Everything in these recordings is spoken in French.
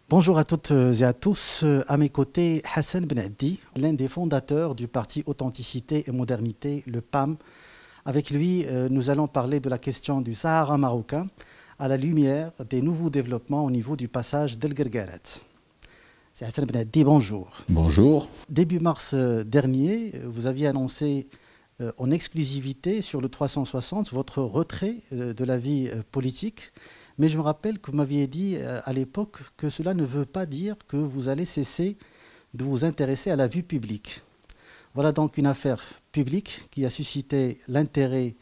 Bonjour à toutes et à tous. À mes côtés, Hassan Benaddi, l'un des fondateurs du parti Authenticité et Modernité, le PAM. Avec lui, nous allons parler de la question du Sahara marocain à la lumière des nouveaux développements au niveau du passage d'El Guerguerat. C'est Hassan Benaddi, bonjour. Bonjour. Début mars dernier, vous aviez annoncé en exclusivité sur le 360 votre retrait de la vie politique. Mais je me rappelle que vous m'aviez dit à l'époque que cela ne veut pas dire que vous allez cesser de vous intéresser à la vie publique. Voilà donc une affaire publique qui a suscité l'intérêt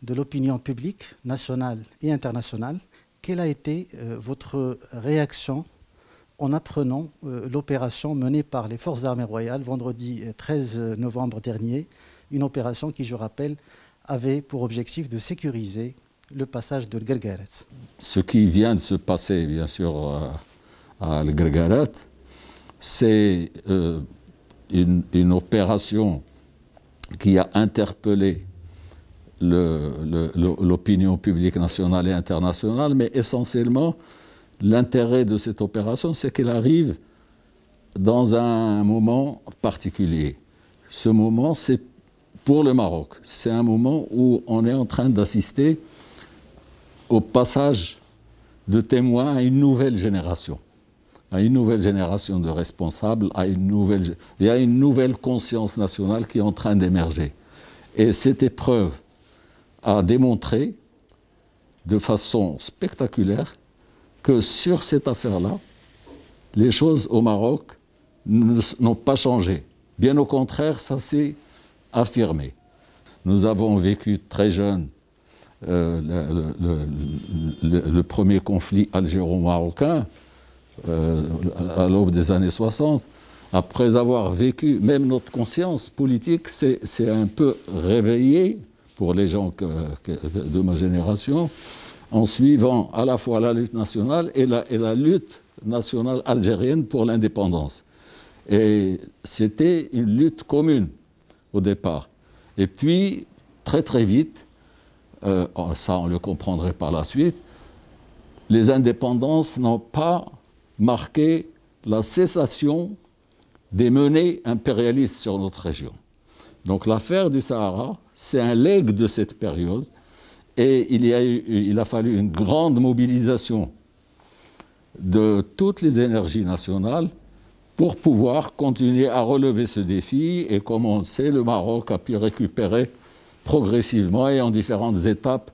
de l'opinion publique nationale et internationale. Quelle a été votre réaction en apprenant l'opération menée par les forces armées royales vendredi 13 novembre dernier, une opération qui, je rappelle, avait pour objectif de sécuriser le passage de Guerguerat? Ce qui vient de se passer, bien sûr, à El Guerguerat, c'est une opération qui a interpellé l'opinion publique nationale et internationale, mais essentiellement, l'intérêt de cette opération, c'est qu'elle arrive dans un moment particulier. Ce moment, c'est pour le Maroc. C'est un moment où on est en train d'assister au passage de témoins à une nouvelle génération de responsables, il y a une nouvelle conscience nationale qui est en train d'émerger. Et cette épreuve a démontré de façon spectaculaire que sur cette affaire-là, les choses au Maroc n'ont pas changé. Bien au contraire, ça s'est affirmé. Nous avons vécu très jeunes le premier conflit algéro-marocain à l'aube des années 60. Après avoir vécu, même notre conscience politique s'est un peu réveillée pour les gens de ma génération, en suivant à la fois la lutte nationale et la lutte nationale algérienne pour l'indépendance. Et c'était une lutte commune au départ. Et puis, très très vite, ça on le comprendrait par la suite, les indépendances n'ont pas marqué la cessation des menées impérialistes sur notre région. Donc l'affaire du Sahara, c'est un legs de cette période, et il a fallu une grande mobilisation de toutes les énergies nationales pour pouvoir continuer à relever ce défi, et comme on le sait, le Maroc a pu récupérer progressivement et en différentes étapes,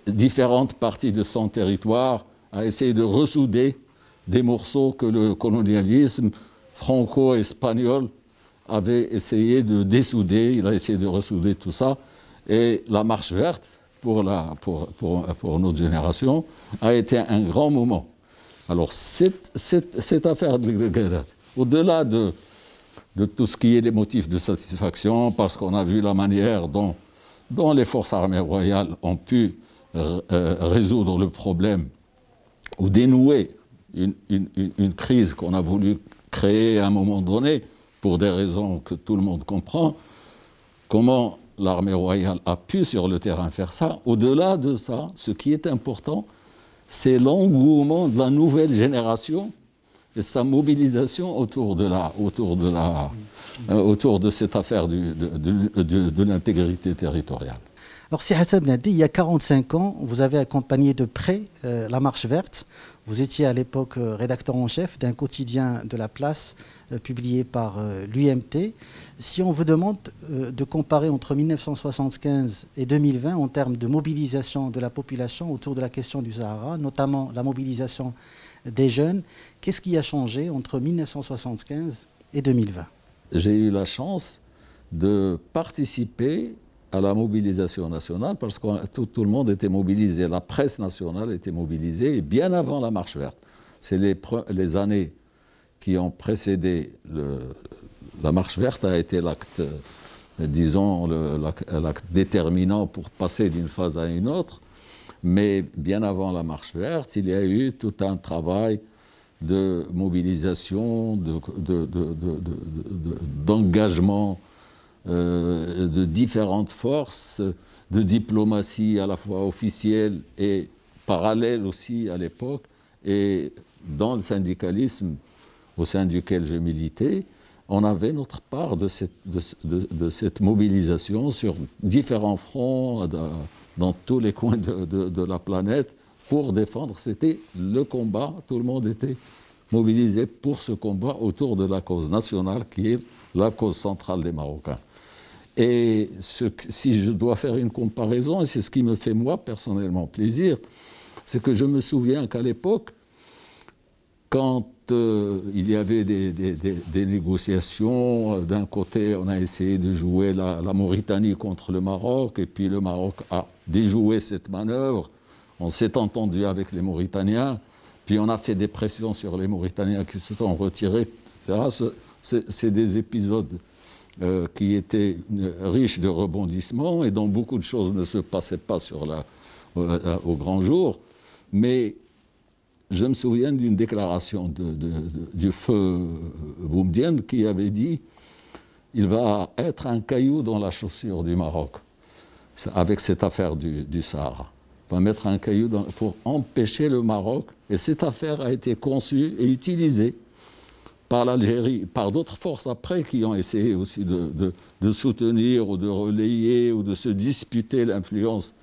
différentes parties de son territoire, a essayé de ressouder des morceaux que le colonialisme franco-espagnol avait essayé de dessouder. Il a essayé de ressouder tout ça. Et la marche verte, pour notre génération, a été un grand moment. Alors, cette affaire de Guerguerat, au-delà de tout ce qui est des motifs de satisfaction, parce qu'on a vu la manière dont les forces armées royales ont pu résoudre le problème ou dénouer une crise qu'on a voulu créer à un moment donné, pour des raisons que tout le monde comprend, comment l'armée royale a pu sur le terrain faire ça. Au-delà de ça, ce qui est important, c'est l'engouement de la nouvelle génération et sa mobilisation autour de cette affaire de l'intégrité territoriale. Alors, si Hassan Benaddi, il y a 45 ans, vous avez accompagné de près la Marche verte. Vous étiez à l'époque rédacteur en chef d'un quotidien de la place publié par l'UMT. Si on vous demande de comparer entre 1975 et 2020 en termes de mobilisation de la population autour de la question du Sahara, notamment la mobilisation des jeunes, qu'est-ce qui a changé entre 1975 et 2020? J'ai eu la chance de participer à la mobilisation nationale, parce que tout le monde était mobilisé, la presse nationale était mobilisée, bien avant la Marche verte. C'est les années qui ont précédé la Marche verte a été l'acte, disons, l'acte déterminant pour passer d'une phase à une autre, mais bien avant la Marche verte, il y a eu tout un travail de mobilisation, d'engagement, de différentes forces, de diplomatie à la fois officielle et parallèle aussi à l'époque. Et dans le syndicalisme au sein duquel je militais, on avait notre part de cette mobilisation sur différents fronts dans tous les coins de la planète pour défendre. C'était le combat, tout le monde était mobilisé pour ce combat autour de la cause nationale qui est la cause centrale des Marocains. Et si je dois faire une comparaison, et c'est ce qui me fait moi personnellement plaisir, c'est que je me souviens qu'à l'époque, quand il y avait des négociations, d'un côté on a essayé de jouer la Mauritanie contre le Maroc, et puis le Maroc a déjoué cette manœuvre, on s'est entendu avec les Mauritaniens, puis on a fait des pressions sur les Mauritaniens qui se sont retirés, etc. C'est des épisodes qui étaient riches de rebondissements et dont beaucoup de choses ne se passaient pas au grand jour. Mais je me souviens d'une déclaration du feu Boumedienne qui avait dit « Il va être un caillou dans la chaussure du Maroc » avec cette affaire du Sahara. Il va mettre un caillou pour empêcher le Maroc. Et cette affaire a été conçue et utilisée par l'Algérie, par d'autres forces après qui ont essayé aussi de soutenir ou de relayer ou de se disputer l'influence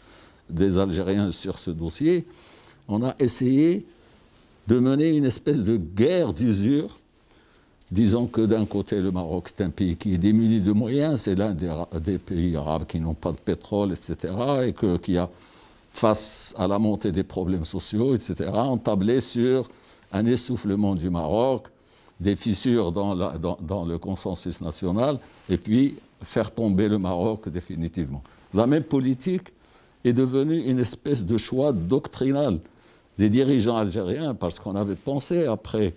des Algériens sur ce dossier. On a essayé de mener une espèce de guerre d'usure, disant que d'un côté le Maroc est un pays qui est démuni de moyens, c'est l'un des pays arabes qui n'ont pas de pétrole, etc., et qui a, face à la montée des problèmes sociaux, etc., on tablait sur un essoufflement du Maroc, des fissures dans le consensus national, et puis faire tomber le Maroc définitivement. La même politique est devenue une espèce de choix doctrinal des dirigeants algériens, parce qu'on avait pensé, après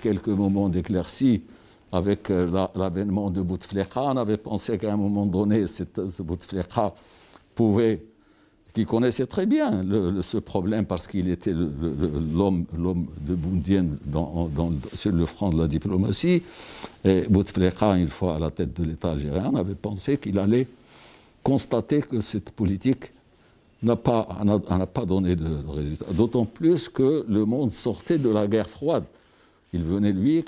quelques moments d'éclaircie, avec l'avènement de Bouteflika, on avait pensé qu'à un moment donné, ce Bouteflika pouvait, qui connaissait très bien ce problème, parce qu'il était l'homme de Boumedienne sur le front de la diplomatie, et Bouteflika, une fois à la tête de l'État algérien, on avait pensé qu'il allait constater que cette politique n'a pas donné de résultat. D'autant plus que le monde sortait de la guerre froide. Il venait, lui,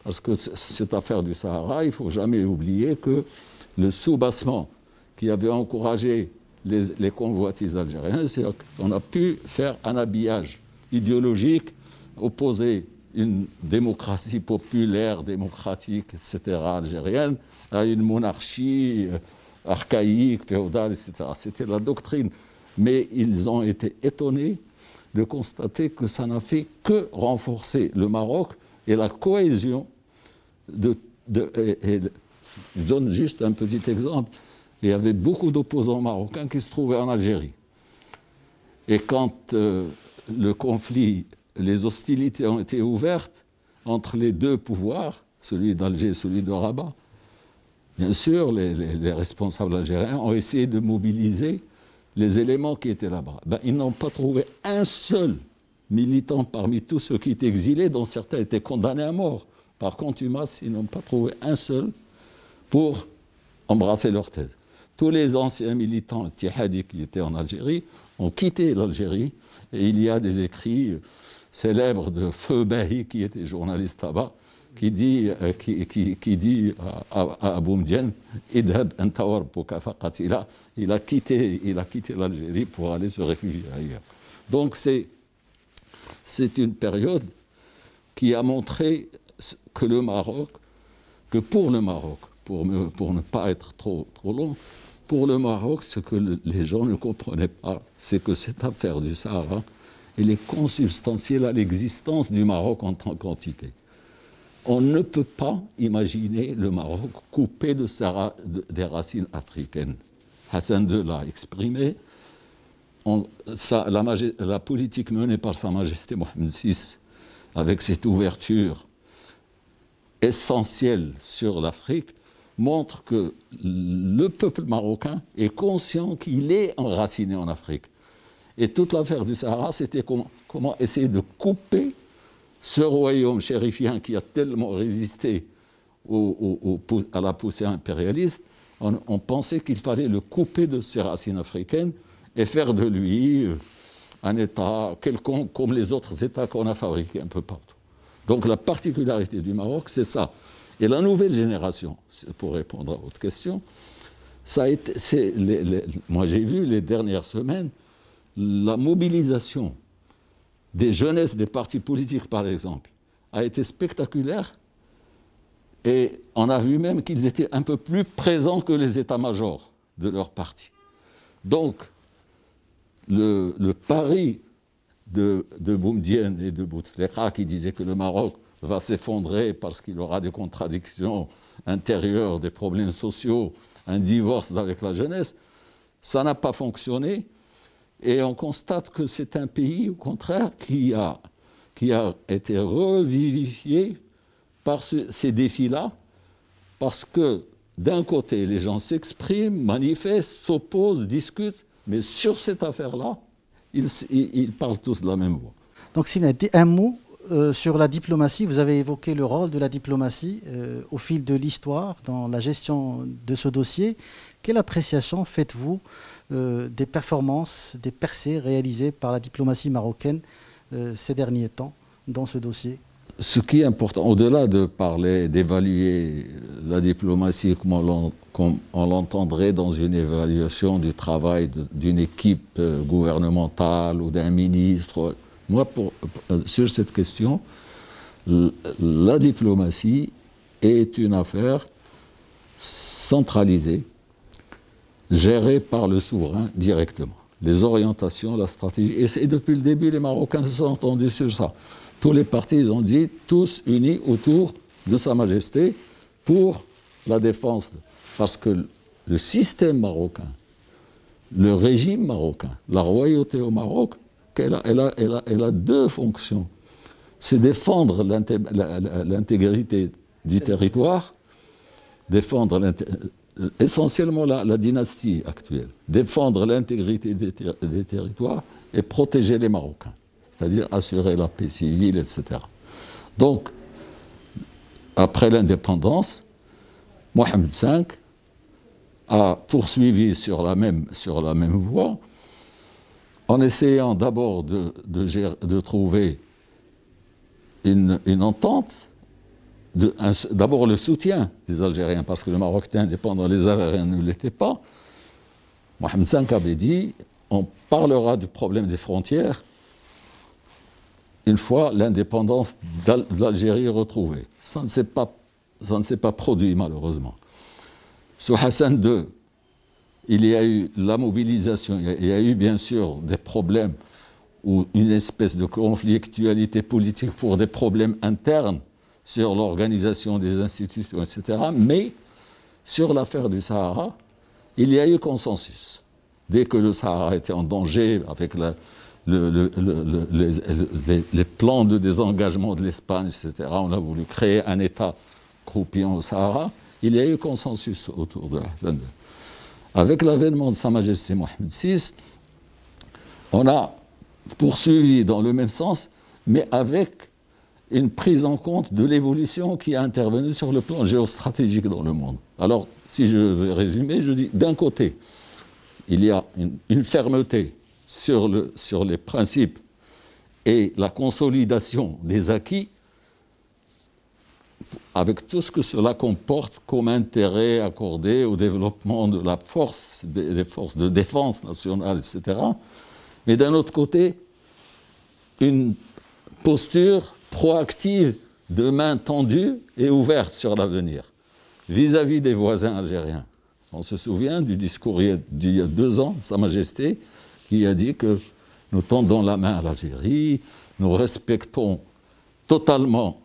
parce que cette affaire du Sahara, il ne faut jamais oublier que le soubassement qui avait encouragé les convoitises algériennes, c'est qu'on a pu faire un habillage idéologique, opposer une démocratie populaire, démocratique, etc., algérienne, à une monarchie archaïque, féodale, etc. C'était la doctrine. Mais ils ont été étonnés de constater que ça n'a fait que renforcer le Maroc et la cohésion je donne juste un petit exemple. Il y avait beaucoup d'opposants marocains qui se trouvaient en Algérie. Et quand le conflit, les hostilités ont été ouvertes entre les deux pouvoirs, celui d'Alger et celui de Rabat, bien sûr, les responsables algériens ont essayé de mobiliser les éléments qui étaient là-bas. Ils n'ont pas trouvé un seul militant parmi tous ceux qui étaient exilés, dont certains étaient condamnés à mort. Par contumace, ils n'ont pas trouvé un seul pour embrasser leur thèse. Tous les anciens militants tihadis qui étaient en Algérie ont quitté l'Algérie, et il y a des écrits célèbres de Feu Bahi, qui était journaliste là-bas, qui dit à Boumedienne, Idhab anta wa rabbuka faqat. Il a quitté l'Algérie pour aller se réfugier ailleurs. Donc c'est une période qui a montré que le Maroc, que pour le Maroc, pour ne pas être trop long, pour le Maroc, ce que les gens ne comprenaient pas, c'est que cette affaire du Sahara, elle est consubstantielle à l'existence du Maroc en tant qu'entité. On ne peut pas imaginer le Maroc coupé des racines africaines. Hassan II l'a exprimé. La politique menée par Sa Majesté Mohamed VI, avec cette ouverture essentielle sur l'Afrique, montre que le peuple marocain est conscient qu'il est enraciné en Afrique. Et toute l'affaire du Sahara, c'était comment essayer de couper ce royaume chérifien qui a tellement résisté à la poussée impérialiste. On pensait qu'il fallait le couper de ses racines africaines et faire de lui un État quelconque comme les autres États qu'on a fabriqués un peu partout. Donc la particularité du Maroc, c'est ça. Et la nouvelle génération, pour répondre à votre question, ça a été, moi j'ai vu les dernières semaines la mobilisation des jeunesses des partis politiques, par exemple, a été spectaculaire. Et on a vu même qu'ils étaient un peu plus présents que les états-majors de leur parti. Donc, le pari de Boumedienne et de Bouteflika qui disait que le Maroc va s'effondrer parce qu'il aura des contradictions intérieures, des problèmes sociaux, un divorce avec la jeunesse, ça n'a pas fonctionné. Et on constate que c'est un pays, au contraire, qui a été revivifié par ces défis-là, parce que d'un côté, les gens s'expriment, manifestent, s'opposent, discutent, mais sur cette affaire-là, ils parlent tous de la même voix. Donc, Simnet, un mot sur la diplomatie. Vous avez évoqué le rôle de la diplomatie au fil de l'histoire dans la gestion de ce dossier. Quelle appréciation faites-vous des performances, des percées réalisées par la diplomatie marocaine ces derniers temps dans ce dossier? Ce qui est important, au-delà de parler, d'évaluer la diplomatie comme on l'entendrait dans une évaluation du travail d'une équipe gouvernementale ou d'un ministre, moi, sur cette question, la diplomatie est une affaire centralisée, gérée par le souverain directement. Les orientations, la stratégie, et depuis le début, les Marocains se sont entendus sur ça. Tous les partis, ils ont dit, tous unis autour de Sa Majesté pour la défense. Parce que le système marocain, le régime marocain, la royauté au Maroc, elle a deux fonctions. C'est défendre l'intégrité du territoire, défendre essentiellement la dynastie actuelle, défendre l'intégrité des territoires et protéger les Marocains, c'est-à-dire assurer la paix civile, etc. Donc, après l'indépendance, Mohamed V a poursuivi sur la même voie, en essayant d'abord de trouver une entente, d'abord le soutien des Algériens, parce que le Maroc était indépendant, les Algériens ne l'étaient pas. Mohamed V avait dit, on parlera du problème des frontières une fois l'indépendance de l'Algérie retrouvée. Ça ne s'est pas produit, malheureusement. Sous Hassan II, il y a eu la mobilisation, il y a eu bien sûr des problèmes ou une espèce de conflictualité politique pour des problèmes internes sur l'organisation des institutions, etc. Mais sur l'affaire du Sahara, il y a eu consensus. Dès que le Sahara était en danger avec les plans de désengagement de l'Espagne, etc., on a voulu créer un État croupillant au Sahara, il y a eu consensus autour de Hassan II. Avec l'avènement de Sa Majesté Mohamed VI, on a poursuivi dans le même sens, mais avec une prise en compte de l'évolution qui a intervenu sur le plan géostratégique dans le monde. Alors, si je veux résumer, je dis, d'un côté, il y a une fermeté sur les principes et la consolidation des acquis, avec tout ce que cela comporte comme intérêt accordé au développement de la force, des forces de défense nationale, etc. Mais d'un autre côté, une posture proactive de main tendue et ouverte sur l'avenir, vis-à-vis des voisins algériens. On se souvient du discours d'il y a 2 ans, de Sa Majesté, qui a dit que nous tendons la main à l'Algérie, nous respectons totalement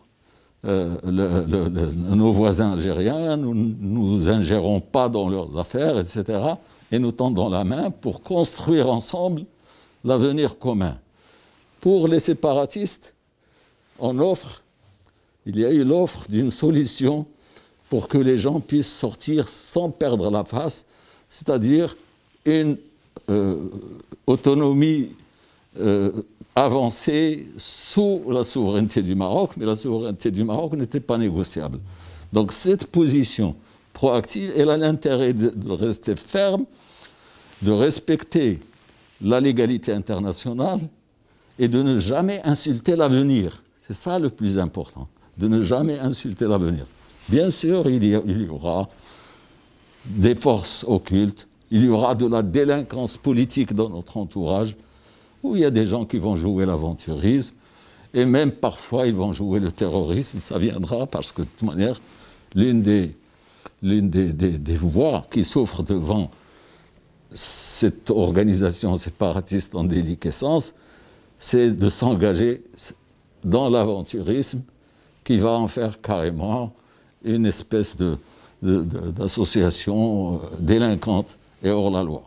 nos voisins algériens, nous ne nous ingérons pas dans leurs affaires, etc. Et nous tendons la main pour construire ensemble l'avenir commun. Pour les séparatistes, il y a eu l'offre d'une solution pour que les gens puissent sortir sans perdre la face, c'est-à-dire une autonomie avancée sous la souveraineté du Maroc, mais la souveraineté du Maroc n'était pas négociable. Donc cette position proactive, elle a l'intérêt de rester ferme, de respecter la légalité internationale et de ne jamais insulter l'avenir. C'est ça le plus important, de ne jamais insulter l'avenir. Bien sûr, il y aura des forces occultes, il y aura de la délinquance politique dans notre entourage, où il y a des gens qui vont jouer l'aventurisme, et même parfois ils vont jouer le terrorisme, ça viendra parce que de toute manière, l'une des voies qui s'offrent devant cette organisation séparatiste en déliquescence, c'est de s'engager dans l'aventurisme qui va en faire carrément une espèce d'association délinquante et hors la loi.